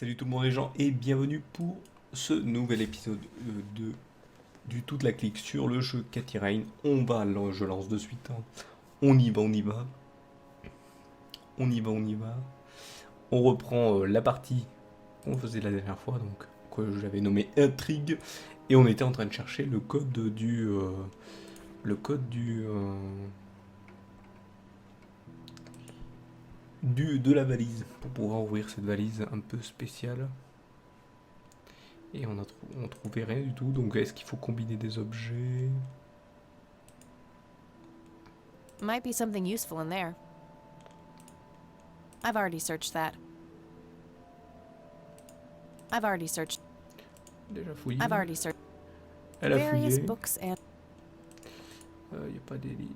Salut tout le monde les gens et bienvenue pour ce nouvel épisode du Toute la Clique sur le jeu Cathy Rain. Je lance de suite. Hein. On y va. On reprend la partie qu'on faisait la dernière fois, donc que j'avais nommé Intrigue. Et on était en train de chercher le code de la valise pour pouvoir ouvrir cette valise un peu spéciale. Et on trouvait rien du tout, donc est-ce qu'il faut combiner des objets? Might be something useful in there. I've already searched that. Déjà fouillé. I've already searched Elle a various fouillé. books and Y a pas des lits.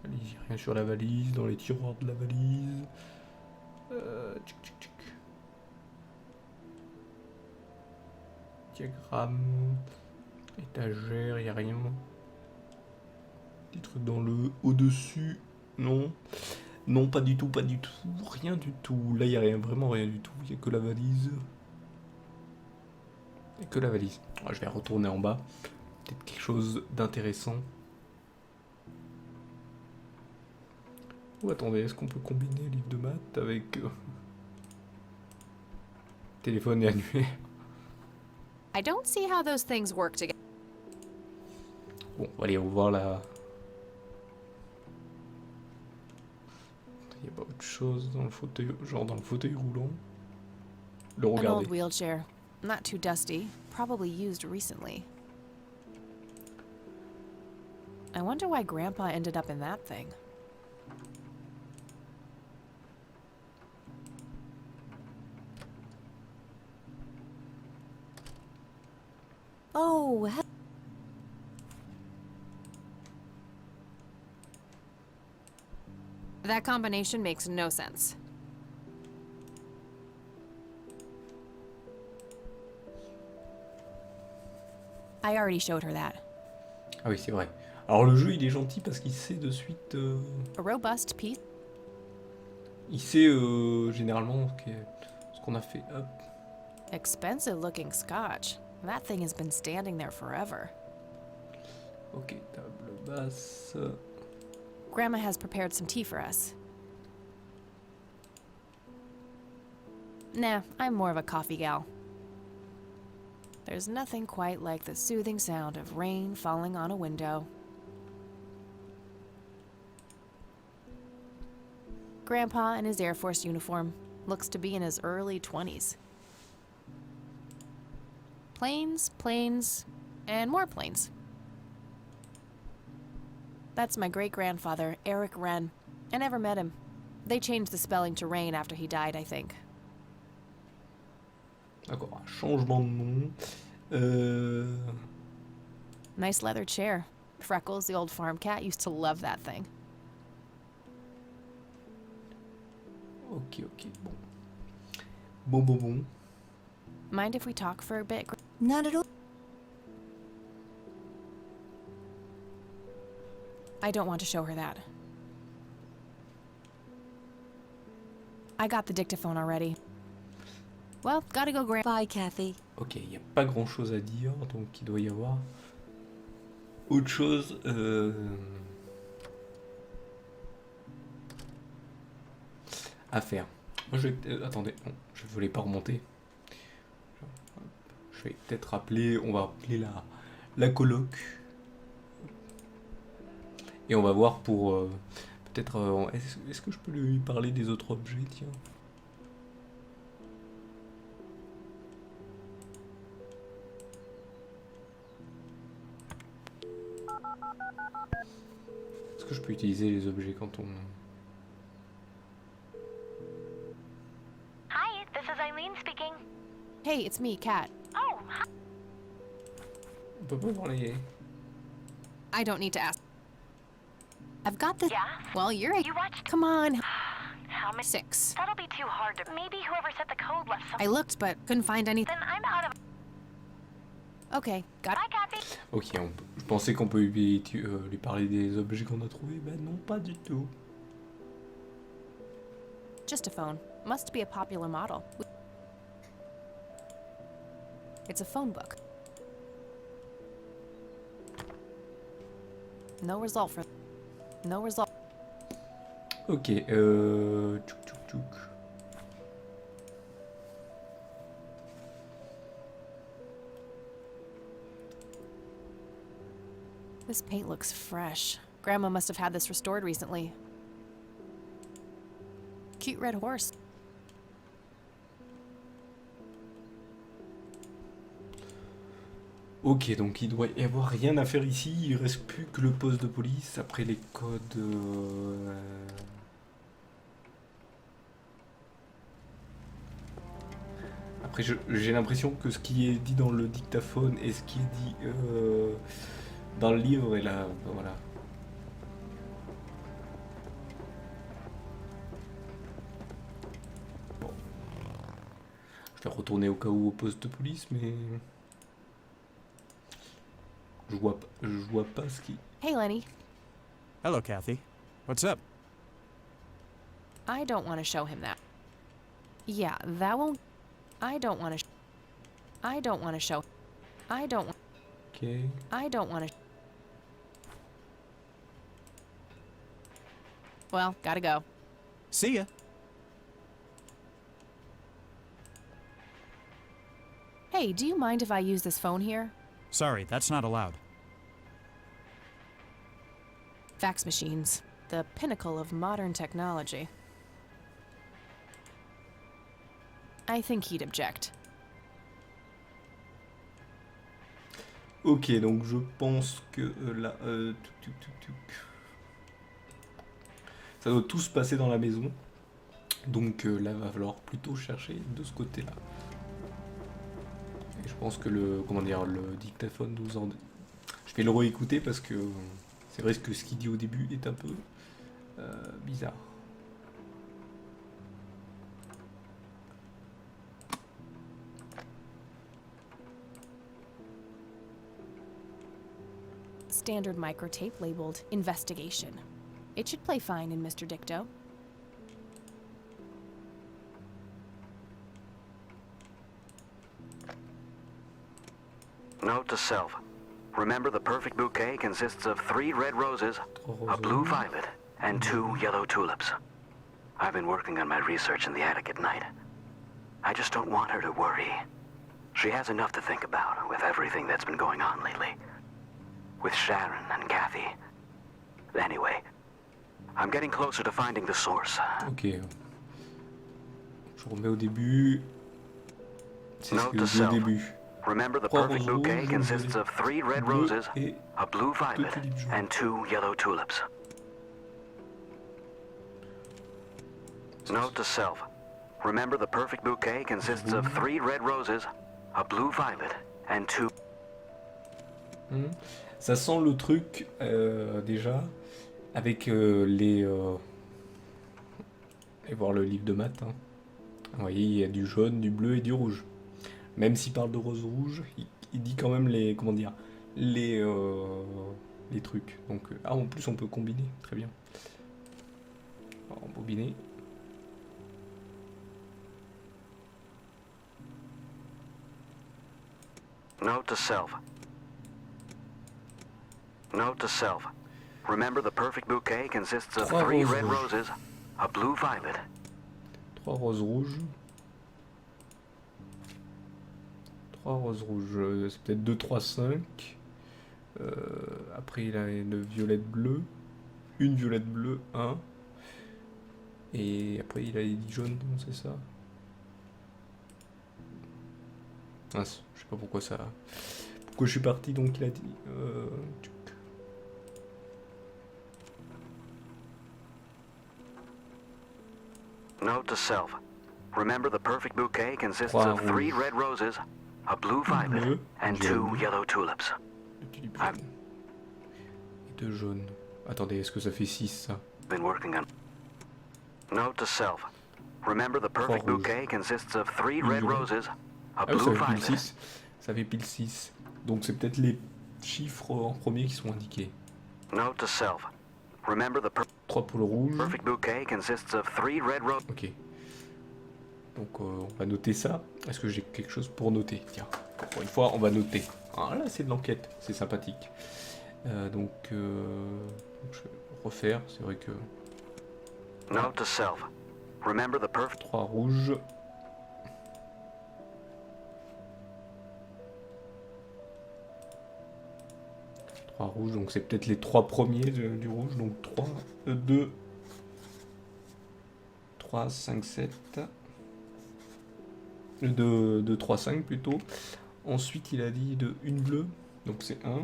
Valise, y a rien sur la valise, dans les tiroirs de la valise. Tchic. Diagramme. Étagère, y a rien. Des trucs dans le au-dessus. Non. Non, pas du tout. Rien du tout. Là, y a rien, vraiment rien du tout. Y a que la valise. Je vais retourner en bas. Peut-être quelque chose d'intéressant. Oh, attendez, est-ce qu'on peut combiner livre de maths avec téléphone et annuaire? I don't see how those things work together. Bon, allez, on va voir la... Il n'y a pas autre chose dans le fauteuil, genre dans le fauteuil roulant. Le An regarder. old wheelchair, not too dusty, probably used recently. I wonder why Grandpa ended up in that thing. Oh, that combination makes no sense. I already showed her that. Ah oui, c'est vrai. Alors le jeu, il est gentil parce qu'il sait de suite... A robust piece. Il sait généralement ce qu'on a fait. Hop. Expensive looking scotch. That thing has been standing there forever. Ok, table basse. Grandma has prepared some tea for us. Nah, I'm more of a coffee gal. There's nothing quite like the soothing sound of rain falling on a window. Grandpa in his Air Force uniform looks to be in his early 20s. Planes, and more planes. That's my great-grandfather, Eric Wren. I never met him. They changed the spelling to Rain after he died, I think. D'accord, un changement de nom. Nice leather chair. Freckles, the old farm cat, used to love that thing. Ok, bon. Mind if we talk for a bit? Not at all. I don't want to show her that. I got the dictaphone already. Well, gotta go grab. Bye, Kathy. Ok, il n'y a pas grand chose à dire, donc il doit y avoir autre chose. À faire. Moi je vais. Attendez, non, je voulais pas remonter. Je vais peut-être appeler. On va appeler la coloc. Et on va voir pour. Peut-être. Est-ce que je peux lui parler des autres objets, tiens? Est-ce que je peux utiliser les objets quand on... Hi, this is Eileen speaking. Hey, it's me, Kat. Oh, hi. On peut pas voir les... I don't need to ask. I've got the. Yeah? Well, you're. You watched? Come on. How many? 6. That'll be too hard to. Maybe whoever set the code left I something. looked, but couldn't find anything. Then I'm out of. Okay, got it. Bye, Kathy. Ok, je pensais qu'on peut lui parler des objets qu'on a trouvés. Ben non, pas du tout. Just a phone. Must be a popular model. It's a phone book. No result for... No result. Ok, tchouk tchouk tchouk. This paint looks fresh. Grandma must have had this restored recently. Cute red horse. Ok, donc il doit y avoir rien à faire ici, il reste plus que le poste de police, après les codes... Après j'ai l'impression que ce qui est dit dans le dictaphone et ce qui est dit dans le livre est là, voilà. Bon. Je vais retourner au cas où au poste de police, mais... Je vois pas ce qui... Hey, Lenny. Hello, Kathy. What's up? I don't want to show him that. Yeah, that won't... I don't want to... I don't want to show... I don't... Ok. I don't want to... Well, gotta go. See ya. Hey, do you mind if I use this phone here? Sorry, that's not allowed. Fax machines. The pinnacle of modern technology. I think he'd object. Ok, donc je pense que là... Ça doit tout se passer dans la maison. Donc là, va falloir plutôt chercher de ce côté-là. Et je pense que le... Comment dire, le dictaphone nous en... Je vais le réécouter parce que... C'est vrai que ce qu'il dit au début est un peu... bizarre. Standard microtape labeled Investigation. It should play fine in Mr. Dicto. Note to self. Remember, the perfect bouquet consists of 3 red roses, a blue violet, and 2 yellow tulips. I've been working on my research in the attic at night. I just don't want her to worry. She has enough to think about with everything that's been going on lately. With Sharon and Kathy. Anyway, I'm getting closer to finding the source. Ok. Je remets au début. C'est ce Note que to je dis au self. début. Remember, the 3 perfect roses bouquet rouges, consists of 3 red bleu roses, et a blue 2 violet, tulipes jaunes. and 2 yellow tulips. Note to self. Remember, the perfect bouquet consists of 3 red roses, a blue violet, and 2... Ça sent le truc déjà avec les... Et voir le livre de maths. Hein. Vous voyez, il y a du jaune, du bleu et du rouge. Même s'il parle de rose rouge, il dit quand même les... Comment dire, les trucs. Donc, ah, en plus, on peut combiner. Très bien. On va embobiner. Note to self. Note to self. Remember, the perfect bouquet consists of 3 3 roses red rouges. roses, a blue violet, 3 roses rouges. 3 roses rouges. C'est peut-être 2, 3, 5. Après, il a une violette bleue. Une violette bleue, 1. Et après, il a les 10 jaunes, non, c'est ça? Ah, je sais pas pourquoi ça... Pourquoi je suis parti, donc il a dit... tchouk. Note to self. Remember, the perfect bouquet consists 3 of 3 rouges. red roses, a blue violet, Bleu, and 2 jaune. yellow tulips. Le tulipe Ah. jaune. Et 2 jaunes. Attendez, est-ce que ça fait 6, ça? Been working on. Note to self. Remember, the perfect rouges. bouquet consists of 3 red violet. roses, a Ah oui, ça blue fait pile violet. 6. Ça fait pile 6. Donc c'est peut-être les chiffres en premier qui sont indiqués. Note to self. Remember the 3 poules rouges. perfect bouquet consists of 3 red roses. Ok. Donc on va noter ça. Est-ce que j'ai quelque chose pour noter? Tiens, pour une fois, on va noter. Ah là, c'est de l'enquête, c'est sympathique. Donc, je vais refaire, c'est vrai que... Note to self. Remember the perfect 3 rouges. Rouge, donc c'est peut-être les 3 premiers du rouge, donc 3, 2, 3, 5, 7, 2, 3, 5 plutôt. Ensuite il a dit de une bleue, donc c'est 1.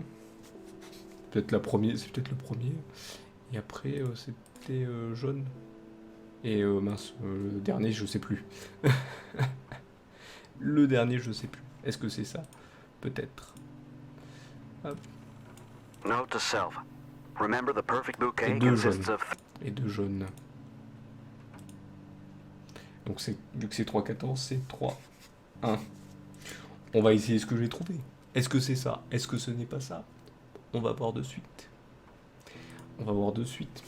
Peut-être la première, c'est peut-être le premier. Et après c'était jaune. Et mince, le dernier je sais plus. Le dernier je sais plus. Est-ce que c'est ça? Peut-être. Hop. Note to self. Remember the perfect bouquet Et 2 consists jaunes. of Et 2 jaunes. Donc c'est, vu que c'est 3, 14, c'est 3, 1. On va essayer ce que j'ai trouvé. Est-ce que c'est ça? Est-ce que ce n'est pas ça? On va voir de suite. On va voir de suite.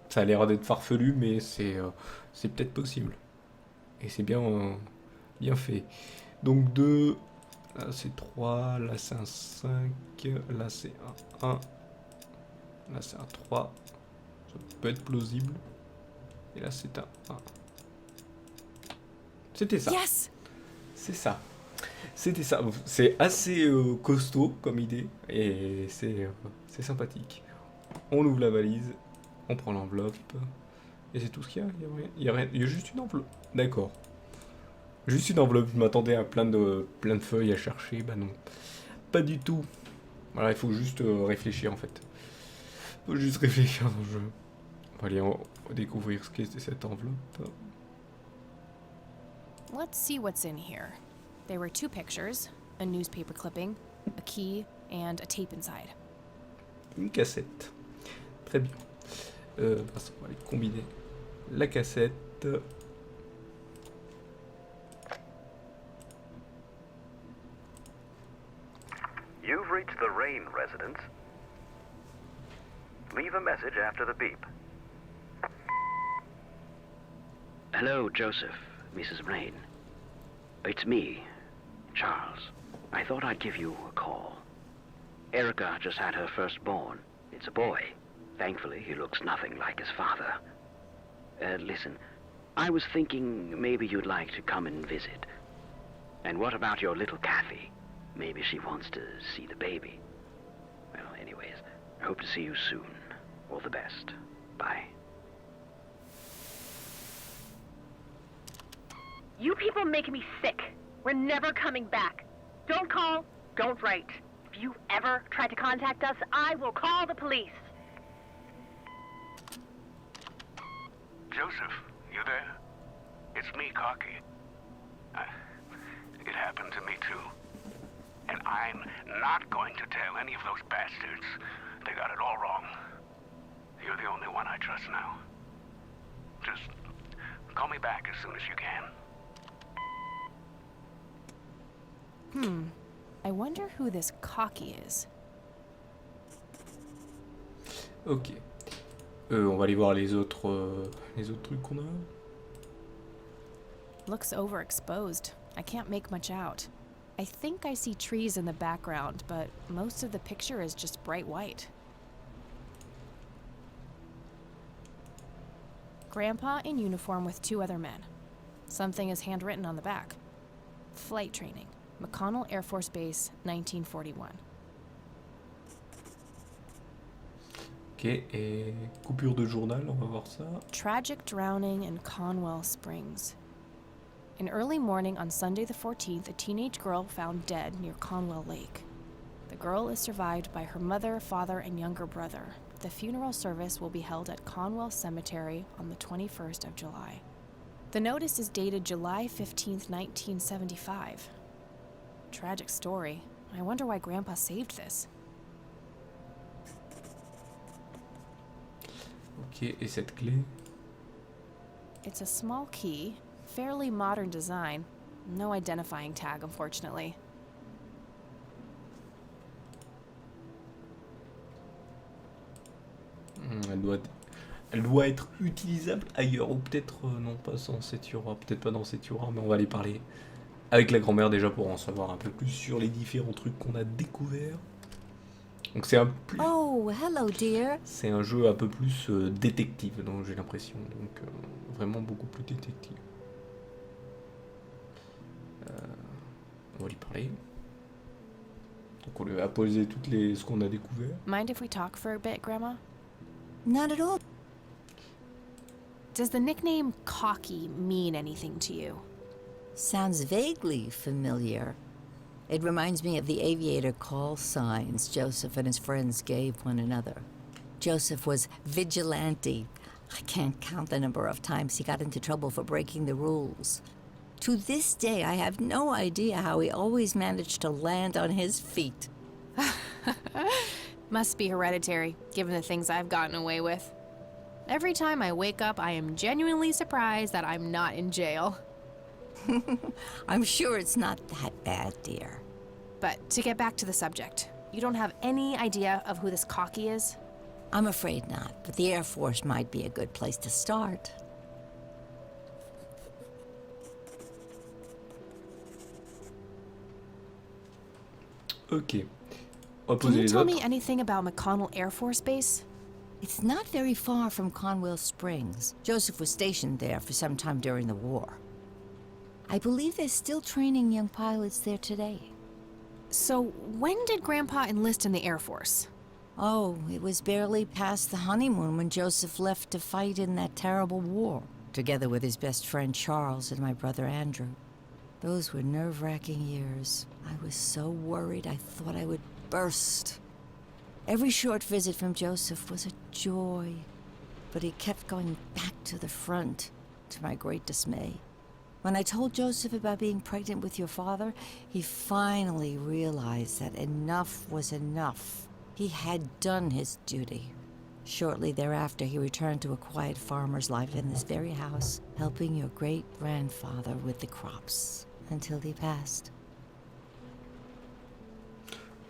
Ça a l'air d'être farfelu, mais c'est peut-être possible. Et c'est bien, bien fait. Donc 2, là c'est 3, là c'est un 5, là c'est un 1, là c'est un 3. Ça peut être plausible. Et là c'est un 1. C'était ça. Yes! C'est ça. C'était ça. C'est assez costaud comme idée. Et c'est sympathique. On ouvre la valise. On prend l'enveloppe. Et c'est tout ce qu'il y a. Il y a rien. Il y a juste une enveloppe. D'accord. Juste une enveloppe. Je m'attendais à plein de feuilles à chercher. Bah non. Pas du tout. Voilà, il faut juste réfléchir en fait. Il faut juste réfléchir dans le jeu. Bon, allez, on va découvrir ce qu'est cette enveloppe. Let's see what's in here. There were 2 pictures, a newspaper clipping, a key, and a tape inside. Une cassette. Très bien. On va aller combiner la cassette. You've reached the Rain residence. Leave a message after the beep. Hello, Joseph, Mrs. Rain. It's me, Charles. I thought I'd give you a call. Erica just had her firstborn. It's a boy. Thankfully, he looks nothing like his father. Listen, I was thinking maybe you'd like to come and visit. And what about your little Kathy? Maybe she wants to see the baby. Well, anyways, I hope to see you soon. All the best. Bye. You people make me sick. We're never coming back. Don't call, don't write. If you ever try to contact us, I will call the police. Joseph, you there? It's me, Cocky. It happened to me too. And I'm not going to tell any of those bastards. They got it all wrong. You're the only one I trust now. Just call me back as soon as you can. I wonder who this Cocky is. Ok. On va aller voir les autres trucs qu'on a. Looks overexposed. I can't make much out. I think I see trees in the background, but most of the picture is just bright white. Grandpa in uniform with 2 other men. Something is handwritten on the back. Flight training. McConnell Air Force Base, 1941. Ok, et coupure de journal, on va voir ça. Tragic drowning in Conwell Springs. In early morning on Sunday the 14th, a teenage girl found dead near Conwell Lake. The girl is survived by her mother, father, and younger brother. The funeral service will be held at Conwell Cemetery on the 21st of July. The notice is dated July 15th, 1975. Tragic story. I wonder why Grandpa saved this. Ok, et cette clé? It's a small key, fairly modern design. No identifying tag, unfortunately. elle doit être utilisable ailleurs, ou peut-être non pas dans cette Yura, peut-être pas dans cette Yura, mais on va aller parler avec la grand-mère déjà pour en savoir un peu plus sur les différents trucs qu'on a découverts. Donc c'est Oh, hello, dear. c'est un jeu un peu plus détective, donc j'ai l'impression, donc vraiment beaucoup plus détective. On va lui parler. Donc on lui a posé ce qu'on a découvert. Mind if we talk for a bit, Grandma? Not at all. Does the nickname Cocky mean anything to you? Sounds vaguely familiar. It reminds me of the aviator call signs Joseph and his friends gave one another. Joseph was vigilante. I can't count the number of times he got into trouble for breaking the rules. To this day, I have no idea how he always managed to land on his feet. Must be hereditary, given the things I've gotten away with. Every time I wake up, I am genuinely surprised that I'm not in jail. I'm sure it's not that bad, dear. But to get back to the subject, you don't have any idea of who this Cocky is? I'm afraid not, but the Air Force might be a good place to start. Ok. On va Can poser you les tell autres. me anything about McConnell Air Force Base? It's not very far from Conwell Springs. Joseph was stationed there for some time during the war. I believe they're still training young pilots there today. So, when did Grandpa enlist in the Air Force? Oh, it was barely past the honeymoon when Joseph left to fight in that terrible war, together with his best friend Charles and my brother Andrew. Those were nerve-wracking years. I was so worried I thought I would burst. Every short visit from Joseph was a joy, but he kept going back to the front, to my great dismay. When I told Joseph about being pregnant with your father, he finally realized that enough was enough. He had done his duty. Shortly thereafter, he returned to a quiet farmer's life in this very house, helping your great-grandfather with the crops, until he passed.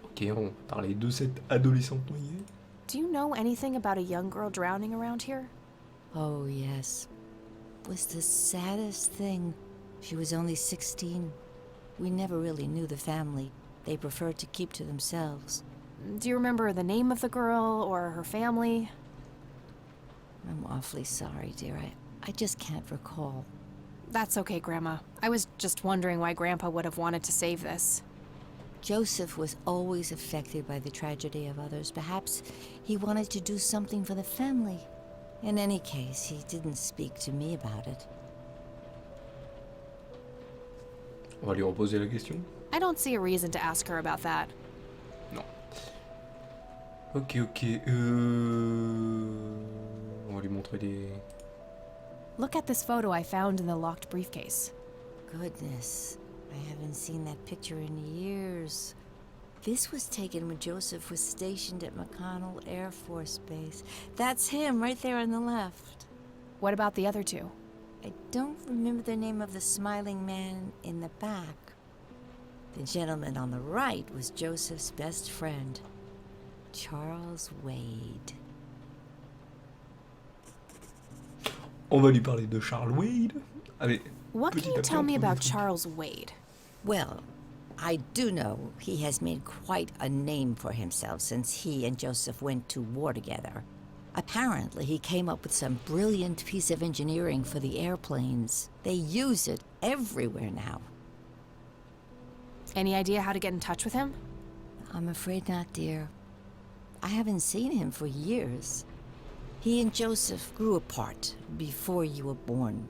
Ok, on va parler de cette adolescente noyée. Do you know anything about a young girl drowning around here? Oh, yes. Was the saddest thing. She was only 16. We never really knew the family. They preferred to keep to themselves. Do you remember the name of the girl or her family? I'm awfully sorry, dear. I just can't recall. That's okay, Grandma. I was just wondering why Grandpa would have wanted to save this. Joseph was always affected by the tragedy of others. Perhaps he wanted to do something for the family. In any case, he didn't speak to me about it. On va lui reposer la question. I don't see a reason to ask her about that. Non. Ok, ok. On va lui montrer des... Look at this photo I found in the locked briefcase. Goodness, I haven't seen that picture in years. This was taken when Joseph was stationed at McConnell Air Force Base. That's him right there on the left. What about the other two? I don't remember the name of the smiling man in the back. The gentleman on the right was Joseph's best friend, Charles Wade. On va lui parler de Charles Wade. Allez, What petit can you à petit, tell on me trouve about des trucs. Charles Wade? Well, I do know he has made quite a name for himself since he and Joseph went to war together. Apparently, he came up with some brilliant piece of engineering for the airplanes. They use it everywhere now. Any idea how to get in touch with him? I'm afraid not, dear. I haven't seen him for years. He and Joseph grew apart before you were born.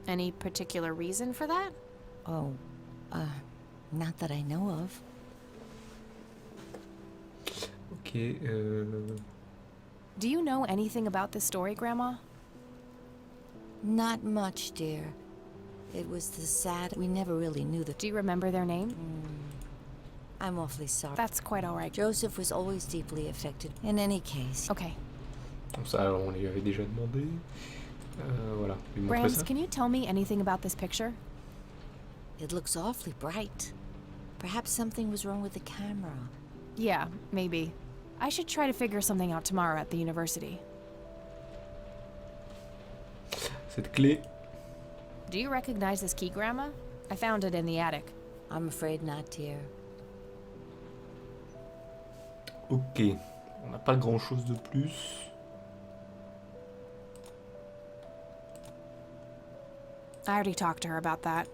Any particular reason for that? Oh, not that I know of. Ok, Do you know anything about this story, Grandma? Not much, dear. It was the sad... We never really knew the... Do you remember their name? I'm awfully sorry. That's quite all right. Joseph was always deeply affected. In any case... Okay. donc ça on lui avait déjà demandé. Voilà, lui montrer Brams, ça. can you tell me anything about this picture? It looks awfully bright. Perhaps something was wrong with the camera. Yeah, maybe. I should try to figure something out tomorrow at the university. cette clé. Do you recognize this key, Grandma? I found it in the attic. I'm afraid not, dear. Ok, on n'a pas grand chose de plus. I already talked to her about that.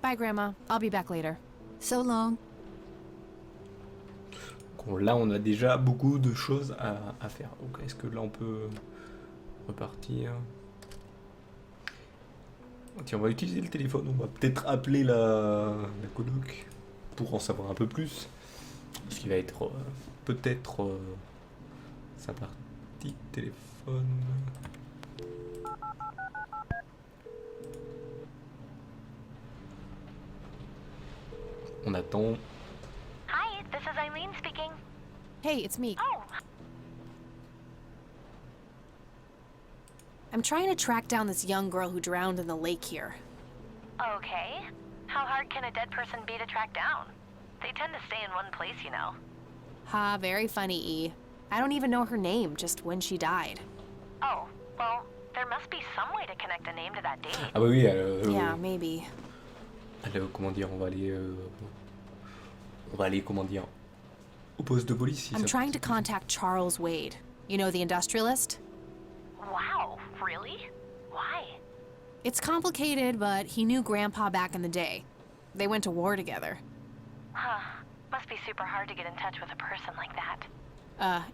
Bye, Grandma. I'll be back later. So long. Donc là, on a déjà beaucoup de choses à faire. Donc est-ce que là, on peut repartir? Tiens, on va utiliser le téléphone. On va peut-être appeler la coloc pour en savoir un peu plus. Ce qui va être peut-être sa partie de téléphone. On attend. Hi, this is Eileen speaking. Hey, it's me. Oh, I'm trying to track down this young girl who drowned in the lake here. okay. How hard can a dead person be to track down? They tend to stay in one place, you know. Ha, very funny, E. I don't even know her name, just when she died. Oh, well, there must be some way to connect a name to that date. Ah bah oui, Yeah, maybe. comment dire, on va aller, comment dire, au poste de police. Si I'm ça trying to contact Charles Wade. You know, the industrialist? Wow, really? Why? It's complicated, but he knew Grandpa back in the day. They went to war together. Huh. Must be super hard to get in touch with a person like that.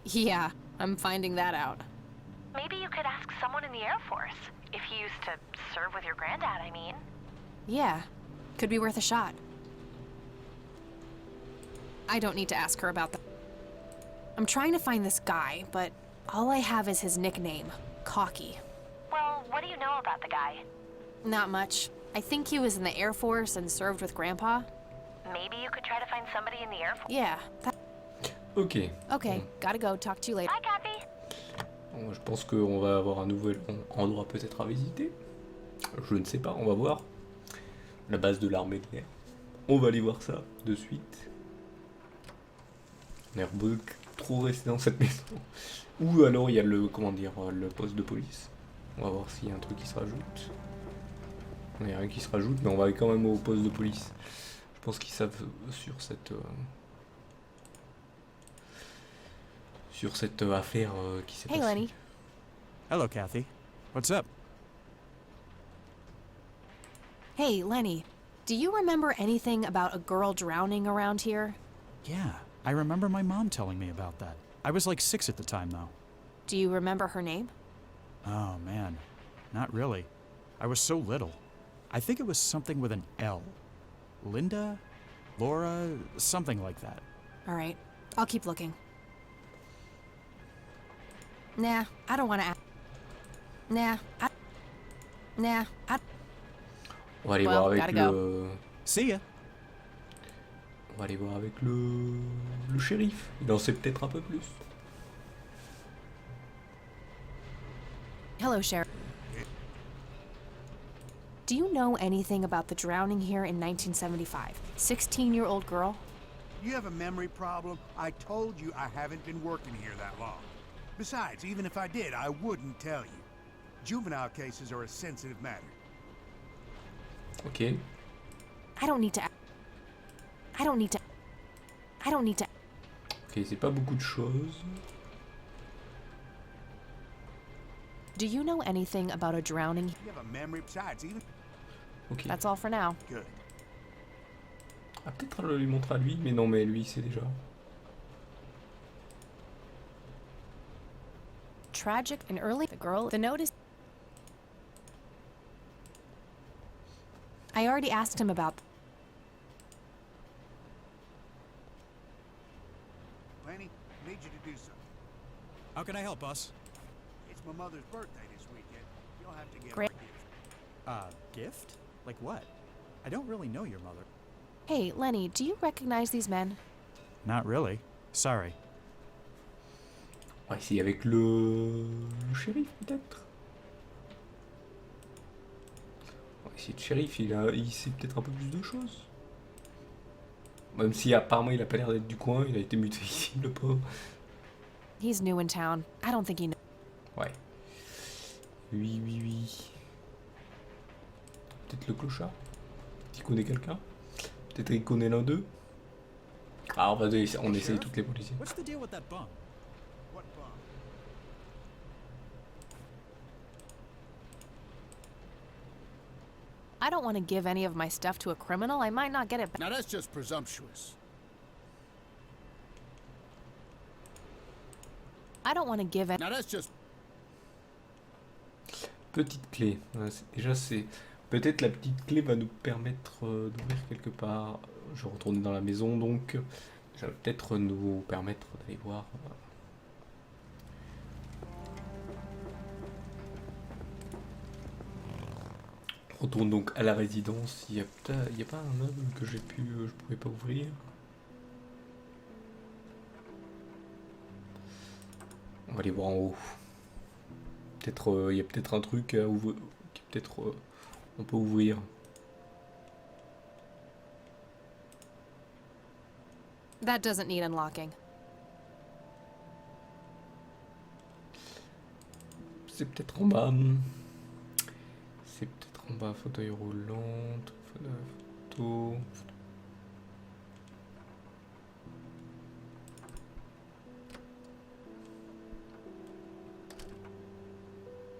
Yeah, I'm finding that out. Maybe you could ask someone in the Air Force. If he used to serve with your granddad, I mean. Yeah, could be worth a shot. I don't need to ask her about that. I'm trying to find this guy, but all I have is his nickname, Cocky. Well, what do you know about the guy? Not much. I think he was in the Air Force and served with Grandpa. Maybe you could try to find somebody in the Air Force. Yeah. Ok. Okay, gotta go. Talk to you later. Bye, Kathy. Bon, je pense qu'on va avoir un nouvel endroit peut-être à visiter. Je ne sais pas, on va voir. La base de l'armée de l'air. On va aller voir ça de suite. On est beaucoup trop resté dans cette maison. Ou alors il y a le, comment dire, le poste de police. On va voir s'il y a un truc qui se rajoute. Il n'y a rien qui se rajoute, mais on va aller quand même au poste de police. Je pense qu'ils savent sur cette affaire qui s'est Hey, passée. Lenny. Hello, Kathy. What's up? Hey, Lenny. Do you remember anything about a girl drowning around here? Yeah, I remember my mom telling me about that. I was like 6 at the time, though. Do you remember her name? Oh, man. Not really. I was so little. I think it was something with an L. Linda? Laura? Something like that. All right, I'll keep looking. Nah, I don't want to. Nah, I. On va aller Well, voir avec gotta le. See ya. On va aller voir avec le shérif. Il en sait peut-être un peu plus. Hello, Sheriff. Do you know anything about the drowning here in 1975? 16-year-old girl? You have a memory problem? I told you I haven't been working here that long. Besides, even if I did, I wouldn't tell you. Juvenile cases are a sensitive matter. Ok. I don't need to. Ok, c'est pas beaucoup de choses. Do you know anything about a drowning? You have a memory besides, even... Ok. That's all for now. Good. Ah, peut-être le lui montrer à lui, mais non, mais lui, c'est déjà. Tragic and early. The girl. The note is. I already asked him about. Lenny, I need you to do something. How can I help, boss? It's my mother's birthday this weekend. You'll have to give Great. her a gift. Gift? Like what? I don't really know your mother. Hey, Lenny, do you recognize these men? Not really. Sorry. On va essayer avec le shérif, peut-être. On va essayer le shérif, il sait peut-être un peu plus de choses. Même si apparemment il a pas l'air d'être du coin, il a été muté ici, le pauvre. He's new in town. I don't think he knows. Ouais. Oui, oui, oui. Peut-être le clochard. Tu connais quelqu'un? Peut-être qu'il connaît l'un d'eux. Ah, on essaye toutes les policiers. What's the deal with that bum? What bum? I don't want to give any of my stuff to a criminal. I might not get it back. Now that's just presumptuous. I don't want to give it. Now that's just... Petite clé. Voilà, déjà, c'est... Peut-être la petite clé va nous permettre d'ouvrir quelque part. Je vais retourner dans la maison, donc... Ça va peut-être nous permettre d'aller voir... On retourne donc à la résidence. Il y a pas un meuble que je pouvais pas ouvrir. On va aller voir en haut. Peut-être il y a peut-être un truc à ouvrir, qui peut-être on peut ouvrir. That doesn't need unlocking. C'est peut-être en bas. C'est peut-être en bas. Fauteuil roulant. Photo.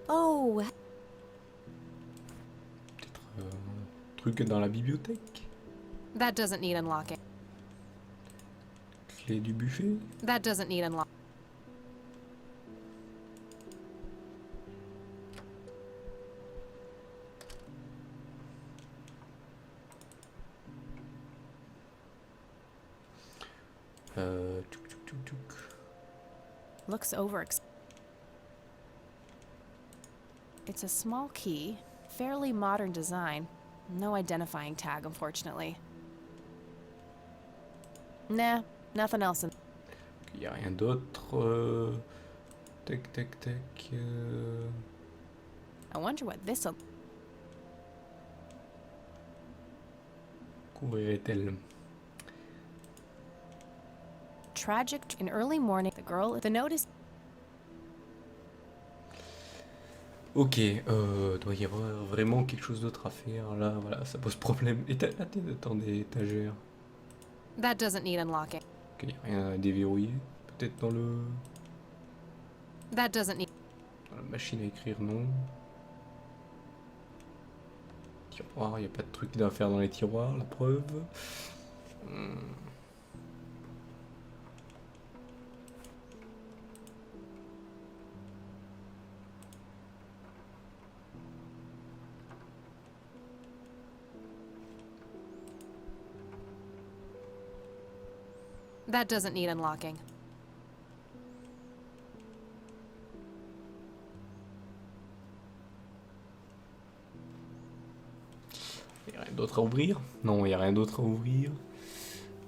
Oh, Peut-être un truc dans la bibliothèque. that doesn't need unlocking. Clé du buffet. That doesn't need unlocking. Tchouk, tchouk, tchouk, tchouk. Looks over. It's a small key, fairly modern design. No identifying tag, unfortunately. Nah, nothing else in. Il n'y a rien d'autre. Tac, tac, tac. I wonder what this'll. Qu'ouvrirait-elle? Tragic. In early morning, the girl. The notice. Ok, doit y avoir vraiment quelque chose d'autre à faire. Là, voilà, ça pose problème. Et là, t'es dans des étagères. That doesn't need unlocking. Ok, y a rien à déverrouiller. Peut-être dans le... That doesn't need. Dans la machine à écrire, non. Tiroir, y a pas de truc à faire dans les tiroirs, la preuve. That doesn't need unlocking. Y a rien d'autre à ouvrir? Non, y a rien d'autre à ouvrir.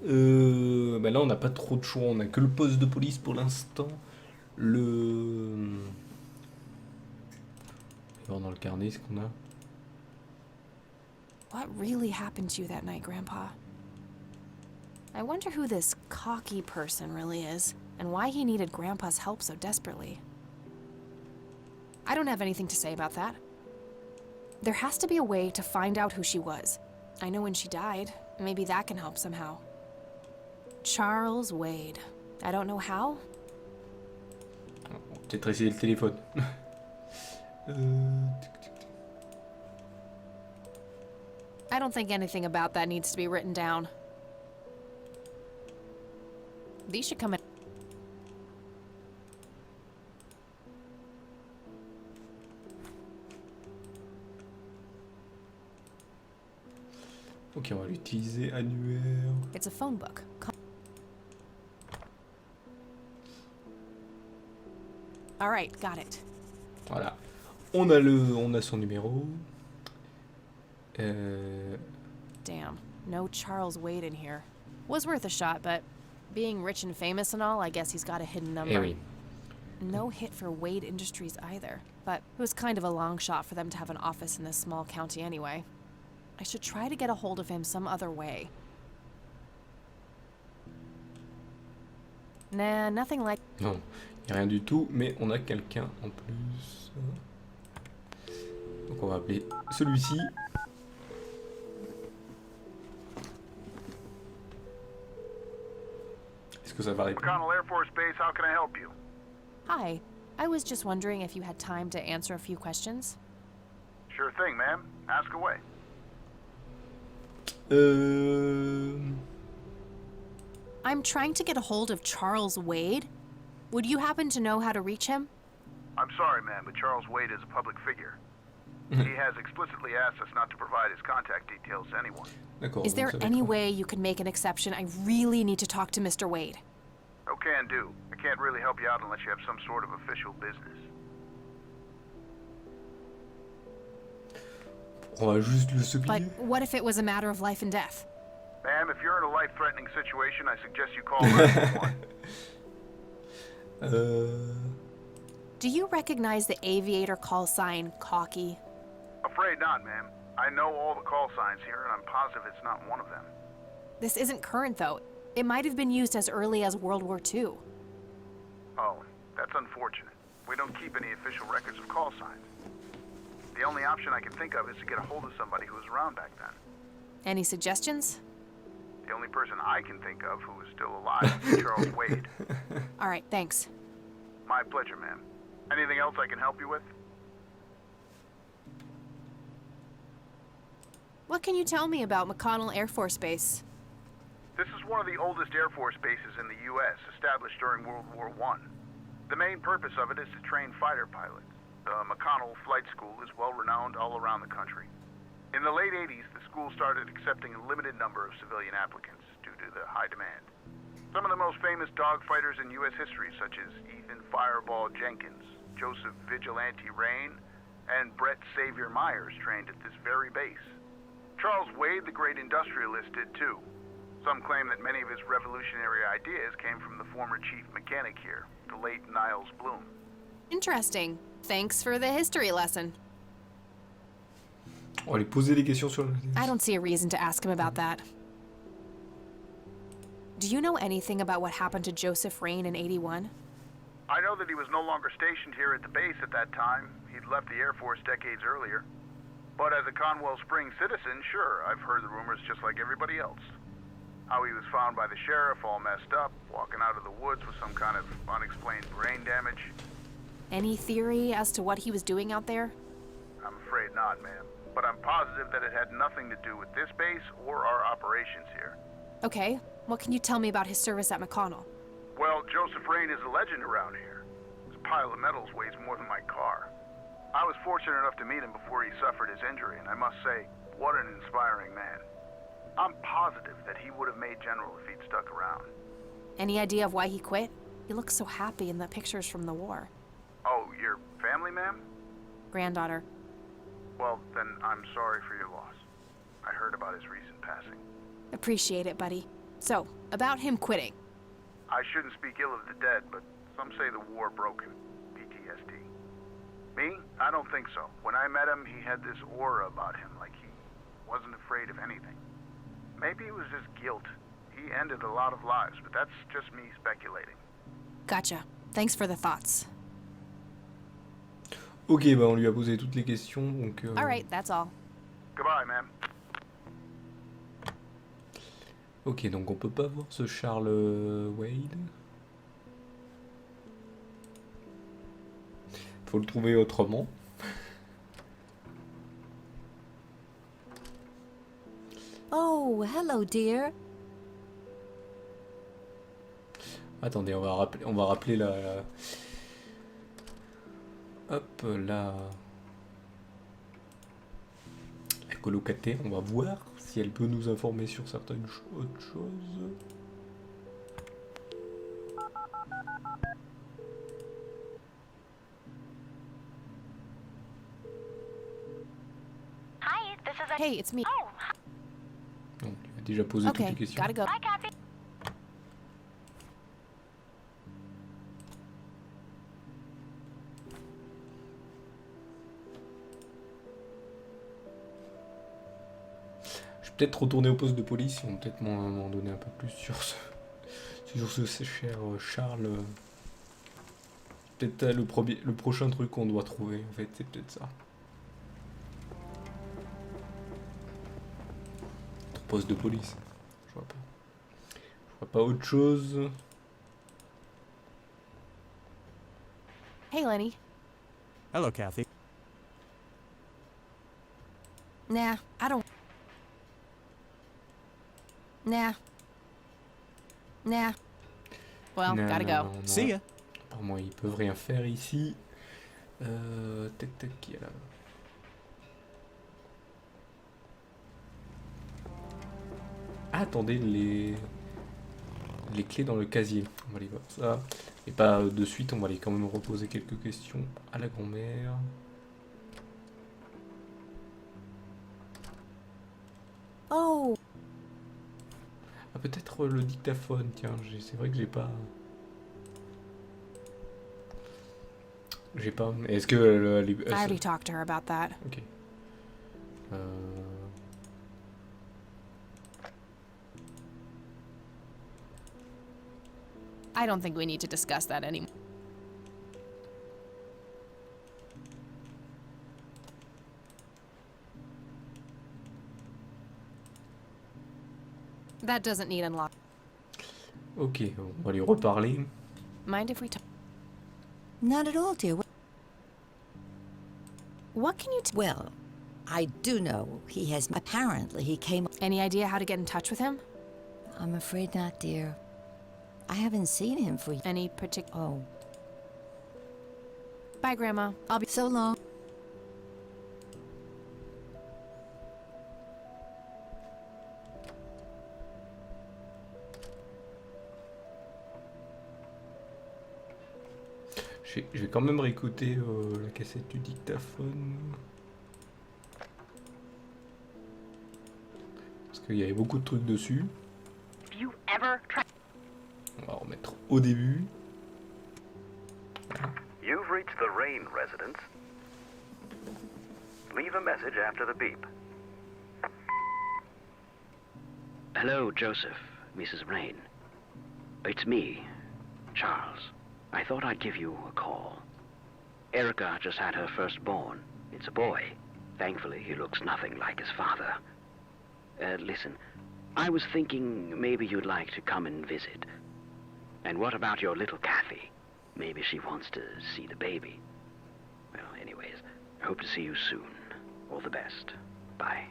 Bah là, on n'a pas trop de choix. On a que le poste de police pour l'instant. Le... On va voir dans le carnet ce qu'on a. What really happened to you that night, Grandpa? I wonder who this cocky person really is, and why he needed Grandpa's help so desperately. I don't have anything to say about that. There has to be a way to find out who she was. I know when she died. Maybe that can help somehow. Charles Wade. I don't know how. On va peut-être essayer le téléphone. I don't think anything about that needs to be written down. These should come in. Ok, on va l'utiliser. Annuaire. It's a phone book. All right, got it. Voilà. On a son numéro. Damn, no Charles Wade in here. Was worth a shot, but being rich and famous and all, I guess he's got a hidden number. Eh oui. No hit for Wade Industries either, but it was kind of a long shot for them to have an office in this small county anyway. I should try to get a hold of him some other way. Nah, nothing like... Non, Y a rien du tout, mais on a quelqu'un en plus. Donc on va appeler celui-ci. Est-ce que ça va répondre? McConnell Air Force Base, how can I help you? Hi. I was just wondering if you had time to answer a few questions. Sure thing, ma'am. Ask away. I'm trying to get a hold of Charles Wade. Would you happen to know how to reach him? I'm sorry, ma'am, but Charles Wade is a public figure. He has explicitly asked us not to provide his contact details to anyone. D'accord. Is there donc ça any dépend. way you could make an exception? I really need to talk to Mr. Wade. No can do. I can't really help you out unless you have some sort of official business. On va juste le But supplier. what if it was a matter of life and death? Ma'am, if you're in a life-threatening situation, I suggest you call 911. Do you recognize the aviator call sign Cocky? Afraid not, ma'am. I know all the call signs here, and I'm positive it's not one of them. This isn't current, though. It might have been used as early as World War II. Oh, that's unfortunate. We don't keep any official records of call signs. The only option I can think of is to get a hold of somebody who was around back then. Any suggestions? The only person I can think of who is still alive is Charles Wade. All right, thanks. My pleasure, ma'am. Anything else I can help you with? What can you tell me about McConnell Air Force Base? This is one of the oldest Air Force bases in the U.S., established during World War I. The main purpose of it is to train fighter pilots. The McConnell Flight School is well-renowned all around the country. In the late 80s, the school started accepting a limited number of civilian applicants due to the high demand. Some of the most famous dogfighters in U.S. history, such as Ethan Fireball Jenkins, Joseph Vigilante Rain, and Brett Savior Myers trained at this very base. Charles Wade, the great industrialist, did too. Some claim that many of his revolutionary ideas came from the former chief mechanic here, the late Niles Bloom. Interesting. Thanks for the history lesson. On va lui poser des questions sur le... I don't see a reason to ask him about that. Do you know anything about what happened to Joseph Rain in '81? I know that he was no longer stationed here at the base at that time. He'd left the Air Force decades earlier. But as a Conwell Springs citizen, sure, I've heard the rumors just like everybody else. How he was found by the sheriff all messed up, walking out of the woods with some kind of unexplained brain damage. Any theory as to what he was doing out there? I'm afraid not, ma'am. But I'm positive that it had nothing to do with this base or our operations here. Okay, what can you tell me about his service at McConnell? Well, Joseph Rain is a legend around here. His pile of medals weighs more than my car. I was fortunate enough to meet him before he suffered his injury, and I must say, what an inspiring man. I'm positive that he would have made General if he'd stuck around. Any idea of why he quit? He looks so happy in the pictures from the war. Oh, your family, ma'am? Granddaughter. Well, then I'm sorry for your loss. I heard about his recent passing. Appreciate it, buddy. So, about him quitting. I shouldn't speak ill of the dead, but some say the war broke him. PTSD. Me? I don't think so. When I met him, he had this aura about him, like he wasn't afraid of anything. Maybe it was just guilt. He ended a lot of lives, but that's just me speculating. Gotcha. Thanks for the thoughts. Ok, bah on lui a posé toutes les questions, donc... All right, that's all. Goodbye, ma'am. Ok, donc on peut pas voir ce Charles Wade. Faut le trouver autrement. Oh, hello, dear. Attendez, on va rappeler la... Hop, la colocataire. On va voir si elle peut nous informer sur certaines autres choses. Hi, this is a... Hey, it's me. Oh, Donc, il a déjà posé toutes Okay, les questions. gotta go. hi, Kathy. Je vais peut-être retourner au poste de police. Ils vont peut-être m'en donner un peu plus sur ce cher Charles. peut-être le prochain truc qu'on doit trouver, en fait, c'est peut-être ça. Poste de police. Je vois pas. Je vois pas autre chose. Hey, Lenny. Hello, Kathy. Nah, I don't. Nah. Nah. Well, Non, gotta non, go. non. See ya. Apparemment, ils peuvent rien faire ici. Tac, tac, qui est là? Ah, attendez, les clés dans le casier. On va aller voir ça. Et pas de suite, on va aller quand même reposer quelques questions à la grand-mère. Oh, Ah, peut-être le dictaphone, tiens, c'est vrai que j'ai pas... J'ai pas... Est-ce que... I already talked to her about that. Ok. I don't think we need to discuss that anymore. That doesn't need unlock. Ok, on va lui reparler. Mind if we talk? Not at all, dear. What can you Well, I do know he has... Apparently, he came... Any idea how to get in touch with him? I'm afraid not, dear. I haven't seen him for... Any particular... Oh, Bye, Grandma. I'll be... so long. Je vais quand même réécouter la cassette du dictaphone. Parce qu'il y avait beaucoup de trucs dessus. If you ever try. On va remettre au début. You've reached the Rain residence. Leave a message after the beep. Hello, Joseph, Mrs. Rain. It's me, Charles. I thought I'd give you a call. Erica just had her firstborn. It's a boy. Thankfully, he looks nothing like his father. Listen, I was thinking maybe you'd like to come and visit. And what about your little Kathy? Maybe she wants to see the baby. Well, anyways, I hope to see you soon. All the best. Bye.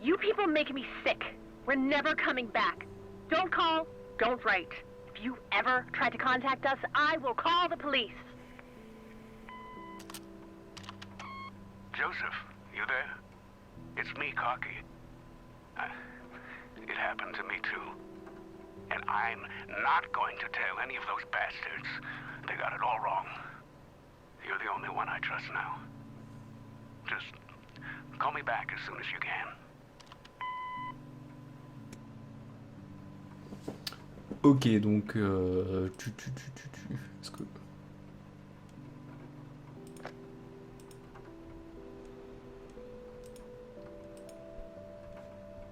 You people make me sick. We're never coming back. Don't call, don't write. If you ever try to contact us, I will call the police. Joseph, you there? It's me, Cocky. It happened to me too. And I'm not going to tell any of those bastards. They got it all wrong. You're the only one I trust now. Just call me back as soon as you can. Ok, donc... Est-ce que...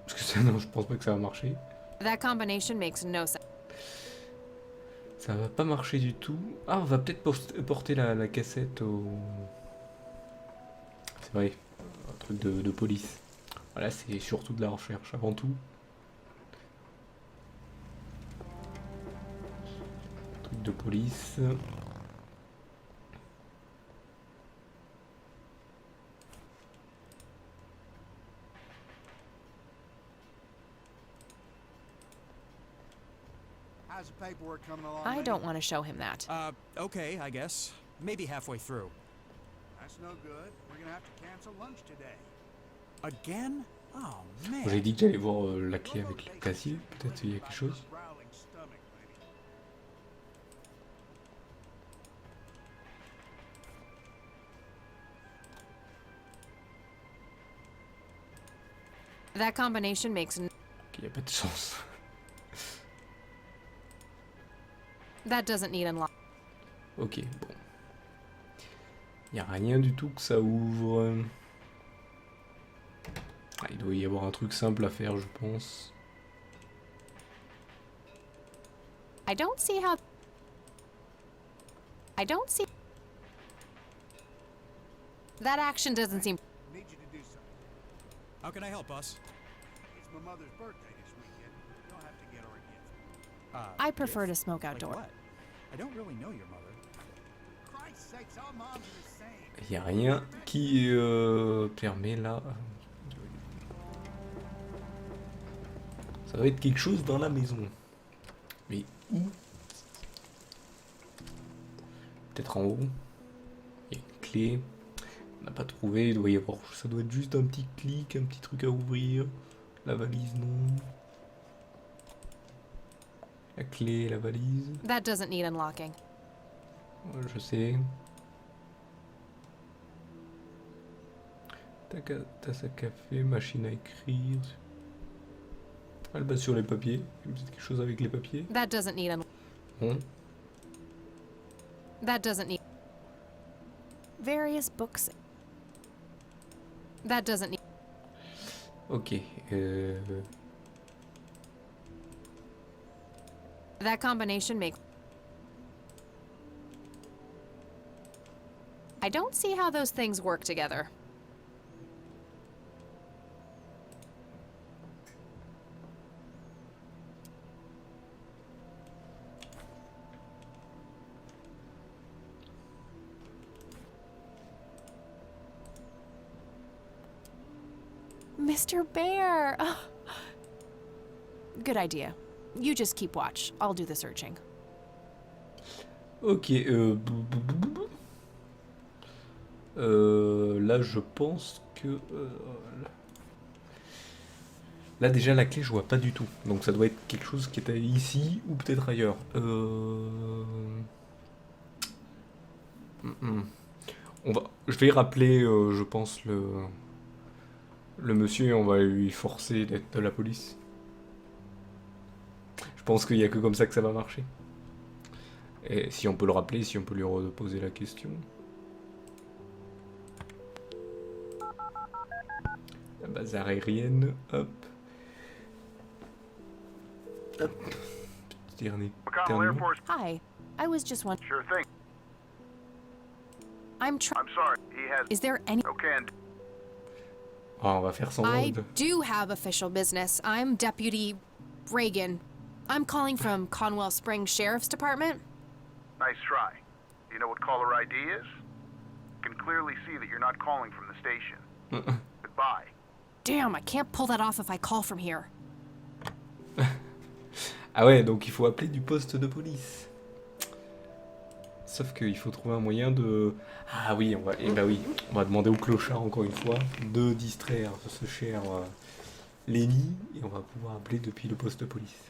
Parce que ça, non, je pense pas que ça va marcher. That combination makes no sense. Ça va pas marcher du tout. Ah, on va peut-être porter la cassette au... C'est vrai, un truc de police. Voilà, c'est surtout de la recherche avant tout. Truc de police. How's the paperwork coming along? I Lenny? don't want to show him that. Okay, I guess. Maybe halfway through. That's no good. We're gonna have to cancel lunch today. Again? Oh, J'ai man. dit que j'allais voir la clé avec le casier. Peut-être il y a quelque chose. Growling stomach, Lenny. That combination makes Il n'y a pas de chance. that doesn't need unlock. Ok, bon. Il n'y a rien du tout que ça ouvre. Ah, il doit y avoir un truc simple à faire, je pense. I don't see how... I don't see... That action doesn't seem... Need you to do something. How can I help, boss? It's my mother's birthday this weekend. You'll have to get her a gift. I prefer to gift? smoke Like outdoors. what? I don't really know your mother. Christ's sakes, all moms are the same. Il n'y a rien qui permet là. Ça va être quelque chose dans la maison. Mais où? Peut-être en haut. Il y a une clé. On n'a pas trouvé. Il doit y avoir. Ça doit être juste un petit clic, un petit truc à ouvrir. La valise, non. La clé, la valise. That doesn't need unlocking. Ouais, je sais. Tasse à café, machine à écrire. Elle base sur les papiers. Il y a peut-être quelque chose avec les papiers. That doesn't need Bon. That doesn't need... Various books... That doesn't need... Ok. That combination makes... I don't see how those things work together. Mr. Bear! Good idea. You just keep watch. I'll do the searching. Ok. Là, je pense que... Là, déjà, la clé, je vois pas du tout. Donc, ça doit être quelque chose qui était ici ou peut-être ailleurs. Je vais rappeler, je pense, le monsieur et on va lui forcer d'être de la police. Je pense qu'il n'y a que comme ça que ça va marcher. Et si on peut le rappeler, si on peut lui reposer la question. La base aérienne, hop. Hop. Petit dernier. McConnell Air Force. Hi. I was just wondering... Sure thing. I'm trying... I'm sorry. He has Is there any... no can. Ah, on va faire semblant I de... do have official business. I'm Deputy Reagan. I'm calling from Conwell Springs Sheriff's Department. Nice try. Do you know what caller ID is? Can clearly see that you're not calling from the station. Goodbye. Damn, I can't pull that off if I call from here. Ah ouais, donc il faut appeler du poste de police. Sauf qu'il faut trouver un moyen de... Ah oui, on va... Eh bah oui, on va demander au clochard, encore une fois, de distraire ce cher Lenny, et on va pouvoir appeler depuis le poste de police.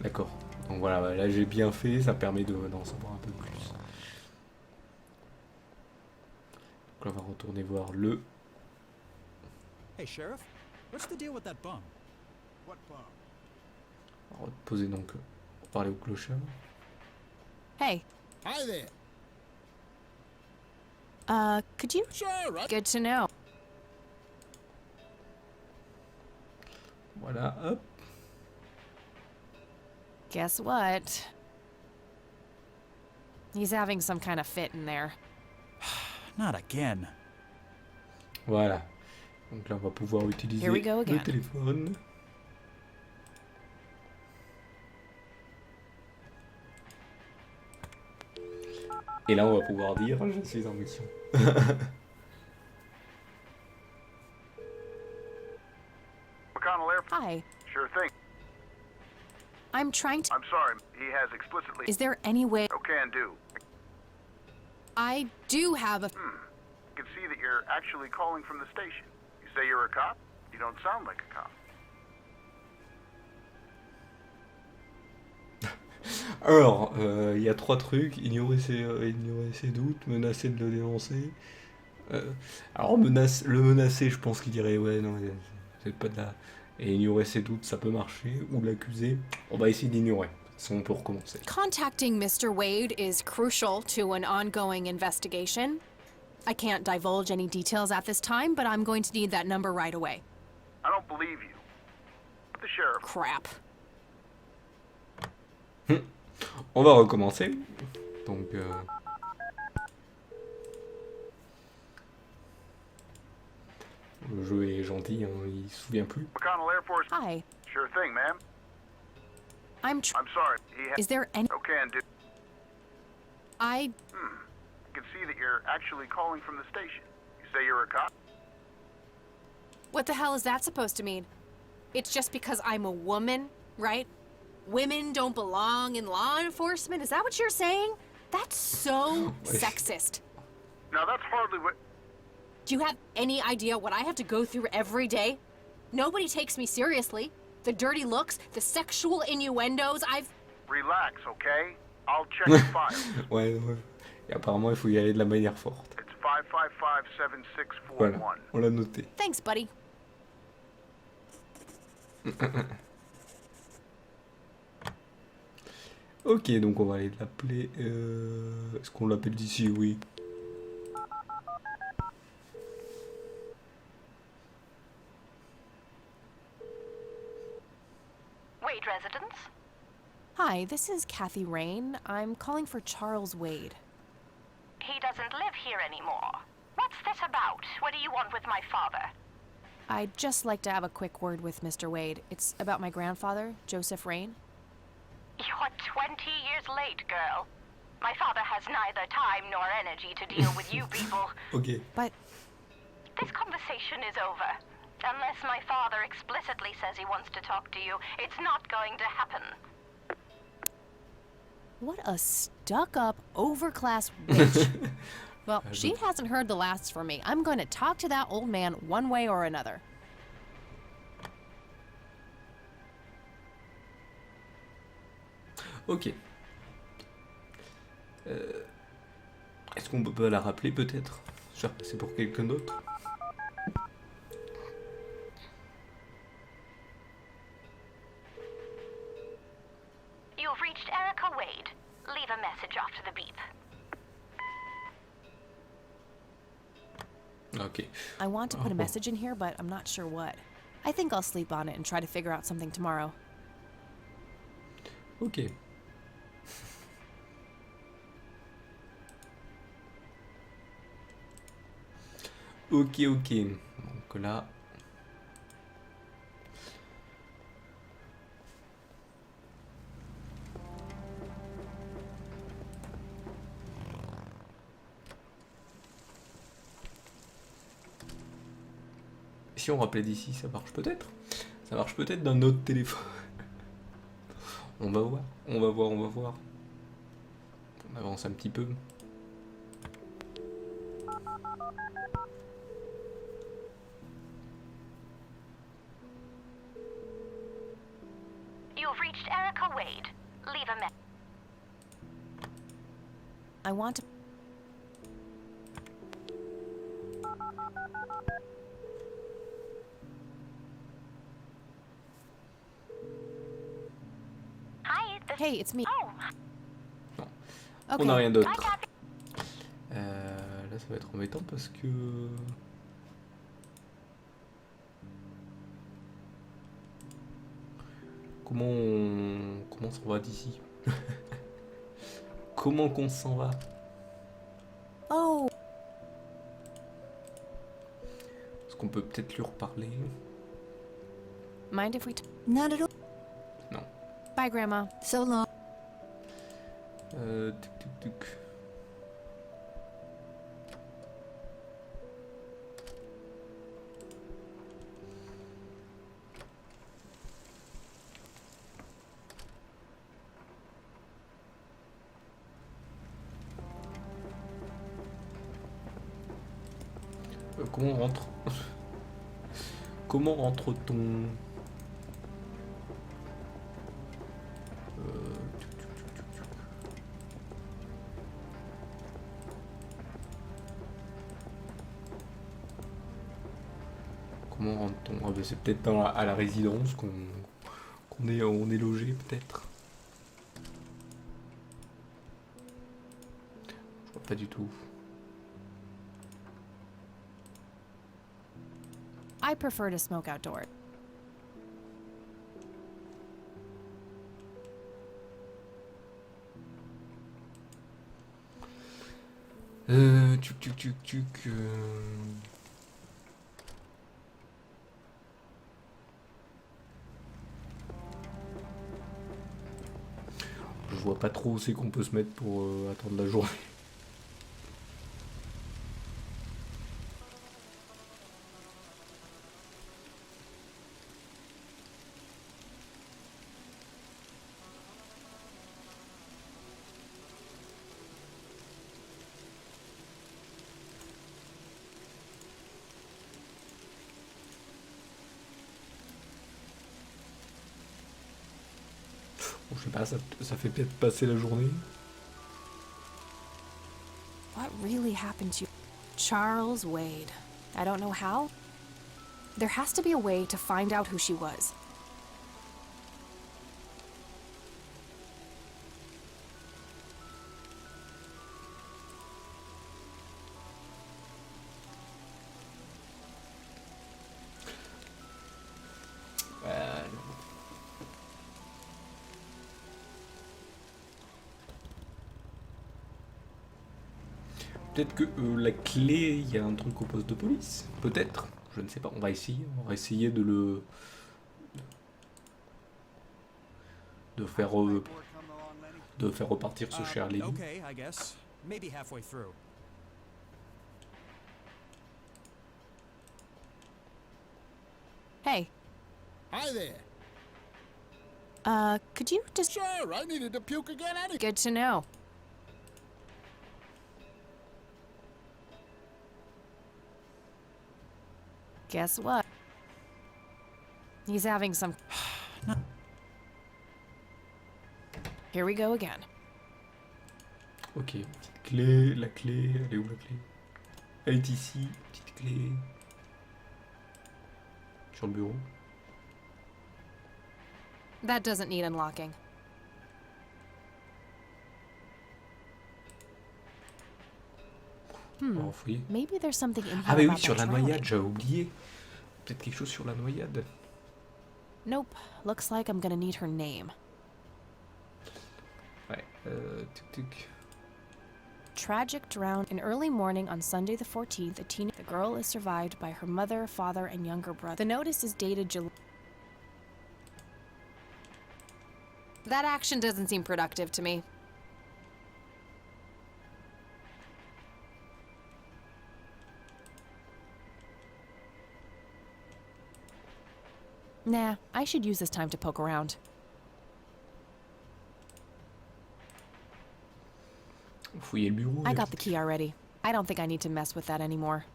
D'accord. Donc voilà, là j'ai bien fait, ça permet d'en savoir un peu plus. Donc là, on va retourner voir le... Hey, Sheriff, what's the deal with that bum? What bum? On va poser donc... pour parler au clochard. Hey, Hi there. could you... Sure, right? Good to know. Voilà, hop. Guess what? He's having some kind of fit in there. Not again. Voilà. Donc là, on va pouvoir utiliser Here we go le again. téléphone. Et là, on va pouvoir dire je suis en mission. McConnell Air Force. Hi, Sure thing. I'm trying to... I'm sorry. He has explicitly Is there any way... no can do. I do have a... I can see that you're actually calling from the station. You say you're a cop? You don't sound like a cop. Alors, il y a 3 trucs. Ignorer ses doutes, menacer de le dénoncer. Alors, le menacer, je pense qu'il dirait ouais, non, c'est pas de la... Et ignorer ses doutes, ça peut marcher. Ou l'accuser, on va essayer d'ignorer. De toute façon, on peut recommencer. Contacting Mr. Wade is crucial to an ongoing investigation. I can't divulge any details at this time, but I'm going to need that number right away. I don't believe you. The sheriff. Crap. On va recommencer. Donc... Le jeu est gentil, hein, il se souvient plus. McConnell Air Force. Hi. Sure thing, ma'am. I'm I'm sorry. He Is there any... Okay, and I... I can see that you're actually calling from the station. You say you're a cop? What the hell is that supposed to mean? It's just because I'm a woman, right? Women don't belong in law enforcement? Is that what you're saying? That's so sexist. Now that's hardly what... Do you have any idea what I have to go through every day? Nobody takes me seriously. The dirty looks, the sexual innuendos, I've... Relax, okay? I'll check the file. Ouais, ouais. Et apparemment, il faut y aller de la manière forte. It's 555-7641. Voilà, on l'a noté. Thanks, buddy. Ok, donc on va aller l'appeler... Est-ce qu'on l'appelle d'ici? Oui. Wade residence? Hi, this is Kathy Rain. I'm calling for Charles Wade. He doesn't live here anymore. What's this about? What do you want with my father? I'd just like to have a quick word with Mr. Wade. It's about my grandfather, Joseph Rain. You're 20 years late, girl. My father has neither time nor energy to deal with you people. Ok. But This conversation is over. Unless my father explicitly says he wants to talk to you, it's not going to happen. what a stuck-up, overclass witch. Well, she hasn't heard the last from me. I'm going to talk to that old man one way or another. Ok. Est-ce qu'on peut pas la rappeler peut-être? C'est pour quelqu'un d'autre? You've reached Erica Wade. Leave a message after the beep. Ok. I want to put a Oh. message in here, but I'm not sure what. I think I'll sleep on it and try to figure out something tomorrow. Ok. Ok, ok. Donc là... Si on rappelait d'ici, ça marche peut-être. Ça marche peut-être d'un autre téléphone. On va voir, on va voir, on va voir. On avance un petit peu. You've reached Erica Wade. Leave a message. I want to... Hi, this... Hey, it's me. Oh, On n'a rien d'autre. hi, Kathy. Là, ça va être embêtant parce que... Comment s'en va d'ici? Comment qu'on s'en va? Oh, Est-ce qu'on peut peut-être lui reparler? mind if we... Not at all. Non. Bye, Grandma. So long. Tuc, tuc, tuc. Comment on rentre? Comment rentre-t-on? Tuc, tuc, tuc, tuc, tuc. Comment rentre-t-on? Ah bah c'est peut-être à la résidence qu'on est, on est logé peut-être. Je vois pas du tout. I prefer to smoke outdoors. Tuc. Je vois pas trop où c'est qu'on peut se mettre pour attendre la journée. Bon, je sais pas, ça fait peut-être passer la journée. What really happened to Charles Wade? I don't know how. There has to be a way to find out who she was. Peut-être que la clé, il y a un truc au poste de police. Peut-être. Je ne sais pas. On va essayer. On va essayer de le... de faire repartir ce cher Lenny. Okay, I guess. Maybe halfway through. Hey, Hi there. could you just... Sure, I needed to puke again anyway. Good to know. Guess what? He's having some... Here we go again. Ok, petite clé, la clé, elle est où la clé? Elle est ici, petite clé. Sur le bureau. That doesn't need unlocking. On va fouiller. Maybe there's something in here Ah mais oui, about sur that la drowning. noyade, j'avais oublié. Peut-être quelque chose sur la noyade. Nope. Looks like I'm gonna need her name. Ouais, tic. Tragic drown in early morning on Sunday the 14th. The girl is survived by her mother, father, and younger brother. The notice is dated July. That action doesn't seem productive to me. Nah, I should use this time to poke around. Fouiller le bureau. I got the key already. I don't think I need to mess with that anymore.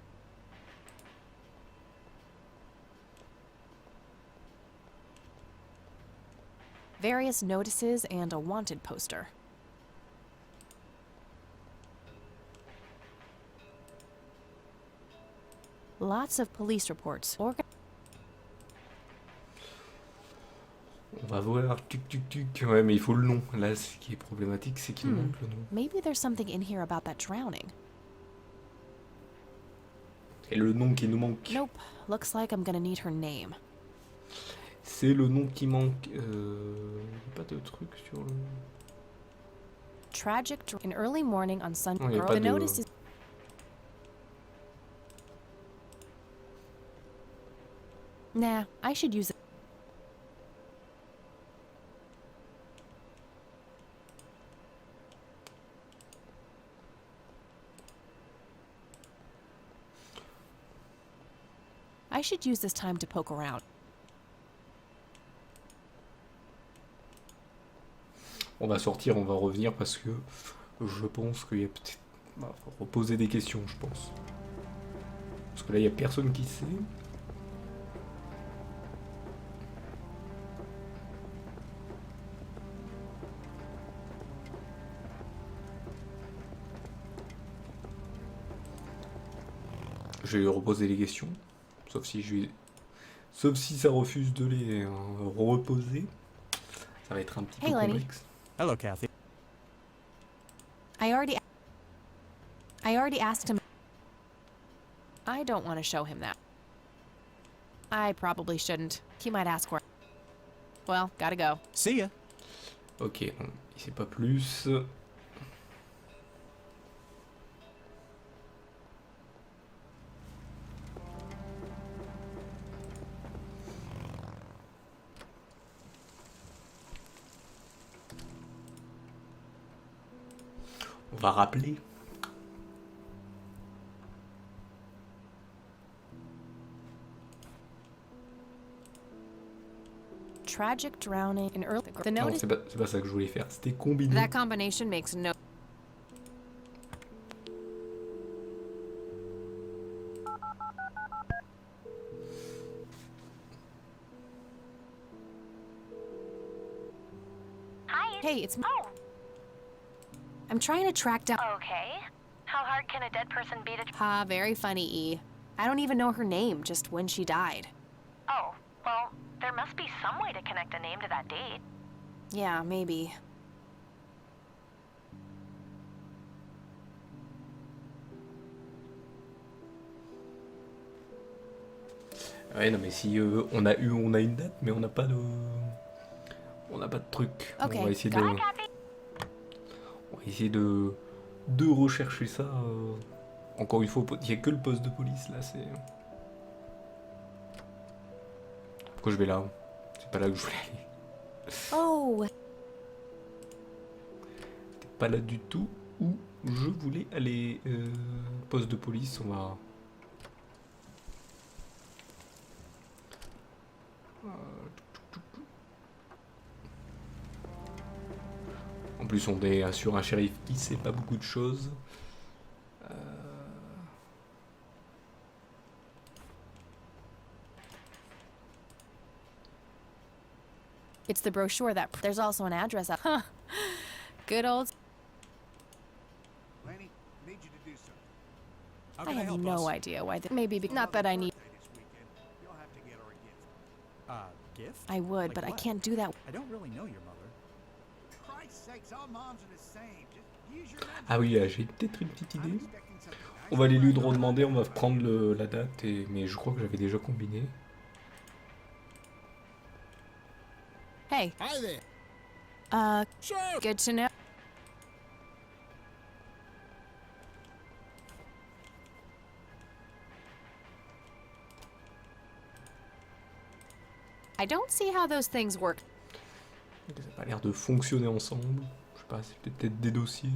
Various notices and a wanted poster. Lots of police reports. On va voir. Tuc. Ouais, mais il faut le nom. Là, ce qui est problématique, c'est qu'il manque le nom. Maybe there's something in here about that drowning. Et le nom qui nous manque. Nope. Looks like I'm gonna need her name. C'est le nom qui manque. Pas de truc sur le... Tragic in early morning on Sunday. Non, y a Girl, pas the de... notice is... Nah, I should use it. I should use this time to poke around. On va sortir, on va revenir parce que je pense qu'il y a peut-être... On va reposer des questions, je pense. Parce que là, il n'y a personne qui sait. Je vais lui reposer les questions. Sauf si ça refuse de les reposer. Ça va être un petit peu Lenny. complexe. Hello, Kathy. I already asked him. I don't want to show him that. I probably shouldn't. He might ask where. Well, gotta go. See ya. Ok, bon, il sait pas plus. On va rappeler. Tragic drowning in early. The Non, note is c'est pas ça que je voulais faire. C'était combiné. that combination makes no. Hi. Hey, it's. Oh, I'm trying to track down. okay. How hard can a dead person beat a... Ha, very funny, E. I don't even know her name, just when she died. Oh, well, there must be some way to connect a name to that date. Yeah, maybe. Ouais, non, mais si on a une date, mais on n'a pas de truc. Ok, On va essayer de, got Hi, Kathy. on va essayer de rechercher ça. Encore une fois, il n'y a que le poste de police là. C'est pourquoi je vais là. C'est pas là que je voulais aller. Oh, C'est pas là du tout où je voulais aller. Poste de police, on va. En plus, on est sur un shérif qui sait pas beaucoup de choses. it's the brochure that. There's also an address up. Huh. Good old. Lanny, I need you to do something. How I can I have help no us? idea why. Maybe not that I need. This weekend, you'll have to get her a gift. Gift? I would, Like but I what? can't do that. I don't really know your mother. Christ's sakes, all moms are the same. Just use your imagination. Ah oui, j'ai peut-être une petite I'm idée. expecting something nice On va aller lui around her. demander, on va prendre la date, mais je crois que j'avais déjà combiné. Hey, Hi there. Sure. good to know. I don't see how those things work. Ça n'a pas l'air de fonctionner ensemble. Je sais pas, c'est peut-être des dossiers.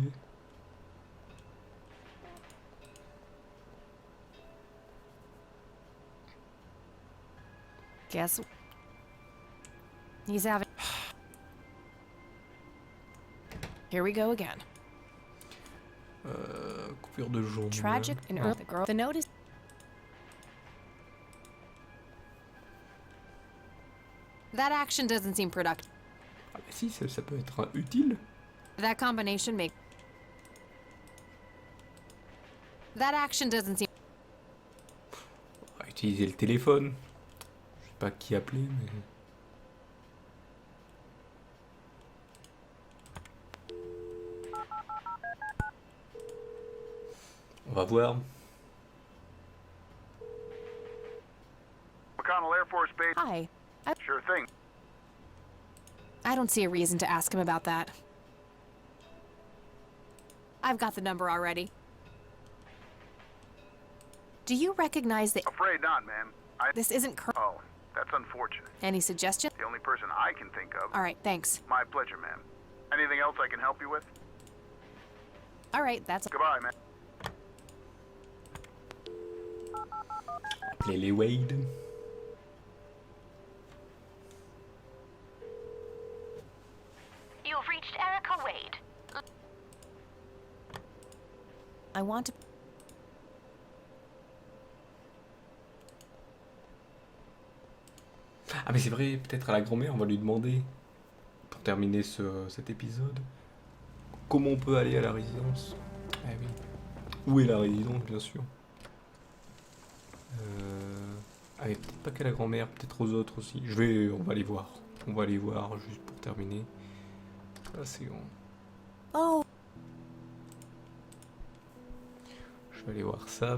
Guess. He's having. Here we go again. Coupure de journée. Tragic and Ah. early. The girl. The note is. That action doesn't seem productive. Ah bah si, ça peut être utile. That combination make. That action doesn't seem. On va utiliser le téléphone. Je sais pas qui appeler, mais... On va voir. McConnell Air Force Base. Hi. Sure thing. I don't see a reason to ask him about that. I've got the number already. Do you recognize that Afraid not, ma'am. this isn't cur- Oh, that's unfortunate. Any suggestion? The only person I can think of. All right, thanks. My pleasure, ma'am. Anything else I can help you with? All right, that's Goodbye, ma'am. Appeler les Wade. You've reached Erica Wade. I want to Ah mais c'est vrai, peut-être à la grand-mère, on va lui demander, pour terminer cet épisode, comment on peut aller à la résidence. Ah oui. Où est la résidence, bien sûr. Ah mais peut-être pas qu'à la grand-mère, peut-être aux autres aussi. On va aller voir. On va aller voir, juste pour terminer. Là, c'est bon. Oh, Je vais aller voir ça.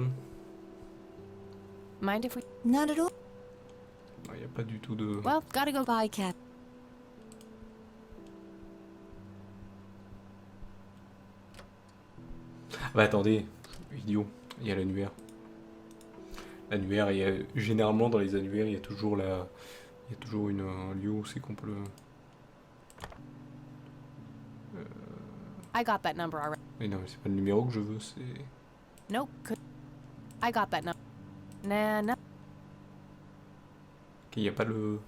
mind if we Not at all. Il n'y a pas du tout de... Well, gotta go. Bye, Cat. Ah bah attendez, idiot, il y a l'annuaire. L'annuaire, généralement dans les annuaires, il y a toujours un lieu où c'est qu'on peut le... I got that number already. Mais non, mais c'est pas le numéro que je veux, c'est... Nope. I got that number. Nah, no. Ok, y a pas le...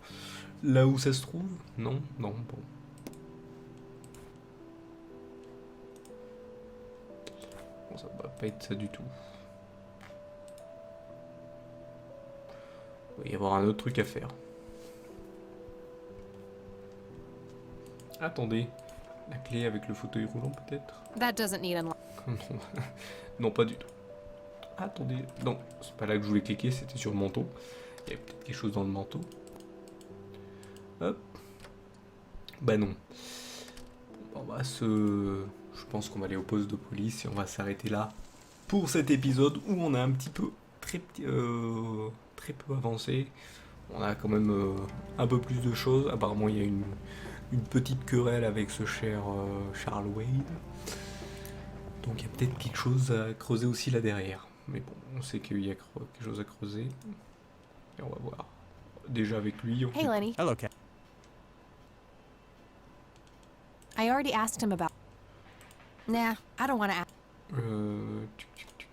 Là où ça se trouve? Non, non, bon. Bon, ça va pas être ça du tout. Il va y avoir un autre truc à faire. Attendez. La clé avec le fauteuil roulant peut-être? That doesn't need unlock. Non. Non, pas du tout. Attendez. Non, c'est pas là que je voulais cliquer, c'était sur le manteau. Il y avait peut-être quelque chose dans le manteau. Hop. Bah non. On va se... Je pense qu'on va aller au poste de police et on va s'arrêter là pour cet épisode où on a un petit peu... très peu avancé. On a quand même un peu plus de choses. Apparemment, il y a une petite querelle avec ce cher Charles Wade. Donc il y a peut-être quelque chose à creuser aussi là derrière. Mais bon, on sait qu'il y a quelque chose à creuser. Et on va voir. Déjà avec lui. Hey, Lenny. Hello, Cat. I already asked him about. Nah, I don't want to ask. Tuc, tuc, tuc.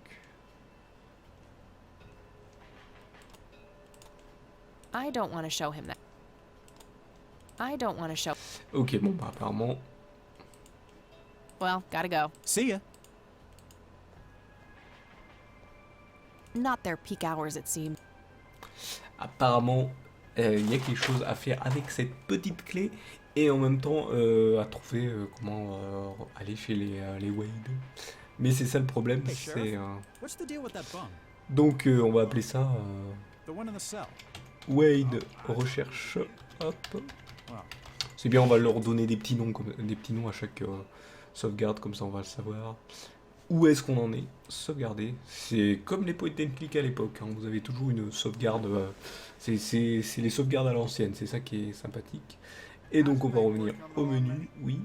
I don't want to show him that. I don't want to show. Ok, bon, bah apparemment... Well, gotta go. See ya. Not their peak hours, it seems. Apparemment, il y a quelque chose à faire avec cette petite clé et en même temps à trouver comment aller chez les Wade. Mais c'est ça le problème, Hey, c'est... Sheriff, what's the deal with that bum? Donc on va appeler ça The one in the cell. Wade recherche. Hop. Wow. C'est bien, on va leur donner des petits noms, des petits noms à chaque sauvegarde, comme ça on va le savoir. Où est-ce qu'on en est sauvegardé. C'est comme les point and click à l'époque, hein. Vous avez toujours une sauvegarde, c'est les sauvegardes à l'ancienne, c'est ça qui est sympathique. Et donc on va revenir au menu, oui,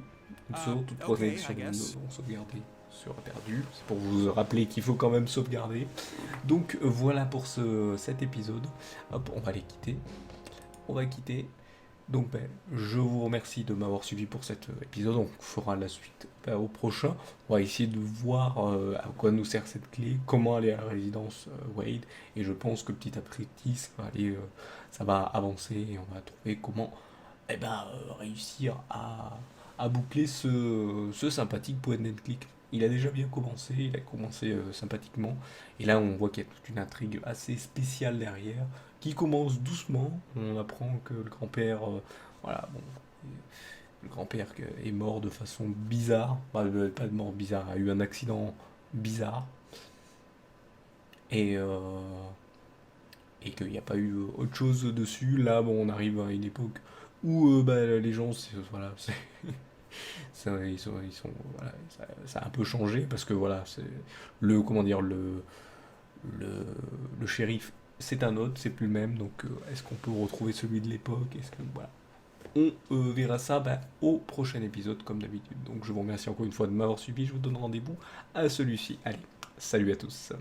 une seconde, toute protection non sauvegardée sera perdue. C'est pour vous rappeler qu'il faut quand même sauvegarder. Donc voilà pour cet épisode. Hop, on va les quitter. On va quitter. Donc je vous remercie de m'avoir suivi pour cet épisode. On fera la suite au prochain. On va essayer de voir à quoi nous sert cette clé, comment aller à la résidence Wade. Et je pense que petit à petit ça va avancer et on va trouver comment réussir à boucler ce sympathique point and click. Il a déjà bien commencé, il a commencé sympathiquement. Et là on voit qu'il y a toute une intrigue assez spéciale derrière, qui commence doucement. On apprend que le grand-père, le grand-père est mort de façon bizarre. Pas de mort bizarre, a eu un accident bizarre. Et qu'il n'y a pas eu autre chose dessus. Là, bon, on arrive à une époque où les gens, ça a un peu changé parce que voilà, c'est le shérif, c'est un autre, c'est plus le même. Donc est-ce qu'on peut retrouver celui de l'époque? Est-ce que voilà, on verra ça au prochain épisode comme d'habitude. Donc je vous remercie encore une fois de m'avoir suivi. Je vous donne rendez-vous à celui-ci. Allez, salut à tous.